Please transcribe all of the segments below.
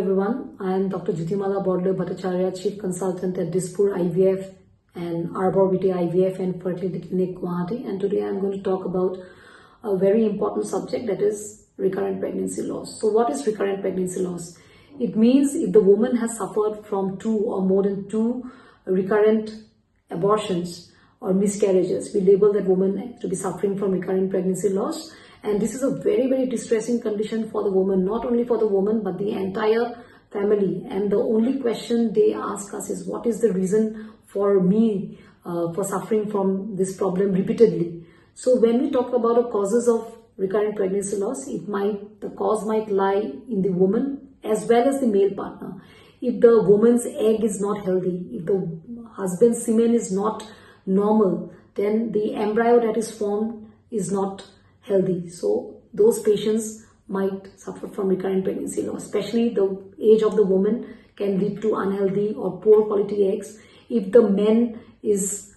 everyone, I am Dr. JUTIMALA BORDOLOI BHATTACHARYYA, Chief Consultant at DISPUR IVF and Arbor Vitae IVF and Fertility Clinic GUWAHATI, and today I am going to talk about a very important subject, that is recurrent pregnancy loss. So what is recurrent pregnancy loss? It means if the woman has suffered from 2 or more than 2 recurrent abortions or miscarriages, we label that woman to be suffering from recurrent pregnancy loss. And this is a very, very distressing condition for the woman, not only for the woman, but the entire family. And the only question they ask us is, what is the reason for me for suffering from this problem repeatedly? So when we talk about the causes of recurrent pregnancy loss, the cause might lie in the woman as well as the male partner. If the woman's egg is not healthy, if the husband's semen is not normal, then the embryo that is formed is not healthy. So those patients might suffer from recurrent pregnancy loss. Especially the age of the woman can lead to unhealthy or poor quality eggs. If the man is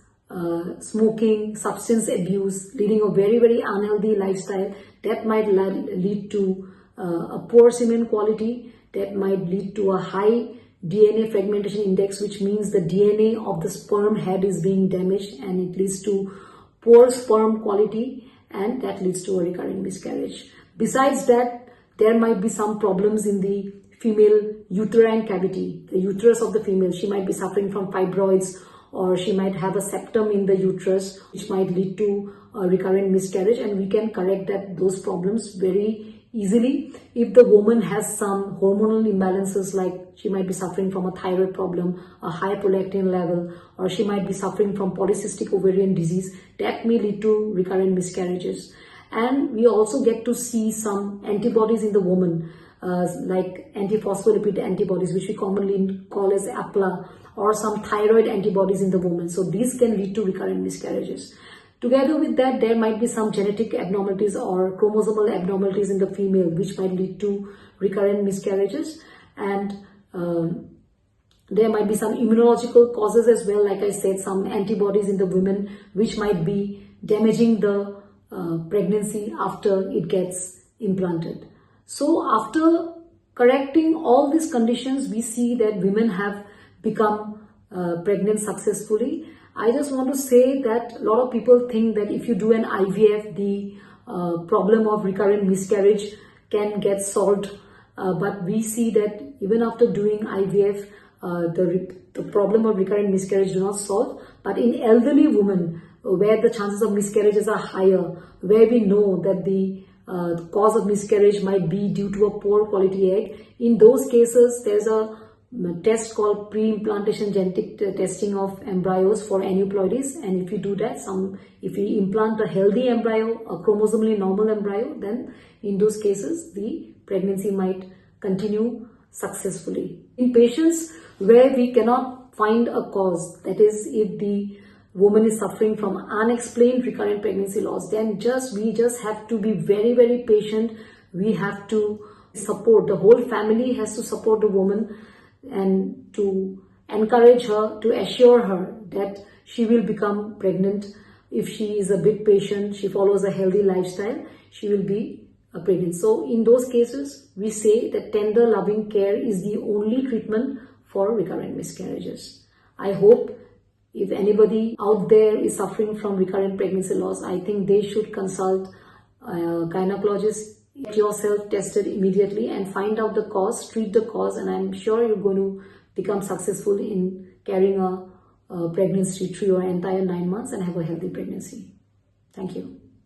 smoking, substance abuse, leading a very, very unhealthy lifestyle, that might lead to a poor semen quality, that might lead to a high DNA fragmentation index, which means the DNA of the sperm head is being damaged, and it leads to poor sperm quality, and that leads to a recurrent miscarriage. Besides that, there might be some problems in the female uterine cavity, the uterus of the female. She might be suffering from fibroids, or she might have a septum in the uterus, which might lead to a recurrent miscarriage, and we can correct those problems very easily. If the woman has some hormonal imbalances, like she might be suffering from a thyroid problem, a high prolactin level, or she might be suffering from polycystic ovarian disease, that may lead to recurrent miscarriages. And we also get to see some antibodies in the woman, like antiphospholipid antibodies, which we commonly call as APLA, or some thyroid antibodies in the woman. So these can lead to recurrent miscarriages. Together with that, there might be some genetic abnormalities or chromosomal abnormalities in the female, which might lead to recurrent miscarriages. And there might be some immunological causes as well, like I said, some antibodies in the women, which might be damaging the pregnancy after it gets implanted. So after correcting all these conditions, we see that women have become pregnant successfully. I just want to say that a lot of people think that if you do an IVF, the problem of recurrent miscarriage can get solved. But we see that even after doing IVF, the problem of recurrent miscarriage do not solve. But in elderly women, where the chances of miscarriages are higher, where we know that the cause of miscarriage might be due to a poor quality egg, in those cases, there's a test called pre-implantation genetic testing of embryos for aneuploidies, and if you do that, if you implant a healthy embryo, a chromosomally normal embryo, then in those cases the pregnancy might continue successfully. In patients where we cannot find a cause, that is, if the woman is suffering from unexplained recurrent pregnancy loss, then we just have to be very, very patient. We have to support, the whole family has to support the woman and to encourage her, to assure her that she will become pregnant. If she is a bit patient, she follows a healthy lifestyle, she will be pregnant. So in those cases, we say that tender loving care is the only treatment for recurrent miscarriages. I hope if anybody out there is suffering from recurrent pregnancy loss, I think they should consult a gynecologist. Get yourself tested immediately and find out the cause, treat the cause, and I'm sure you're going to become successful in carrying a pregnancy through your entire 9 months and have a healthy pregnancy. Thank you.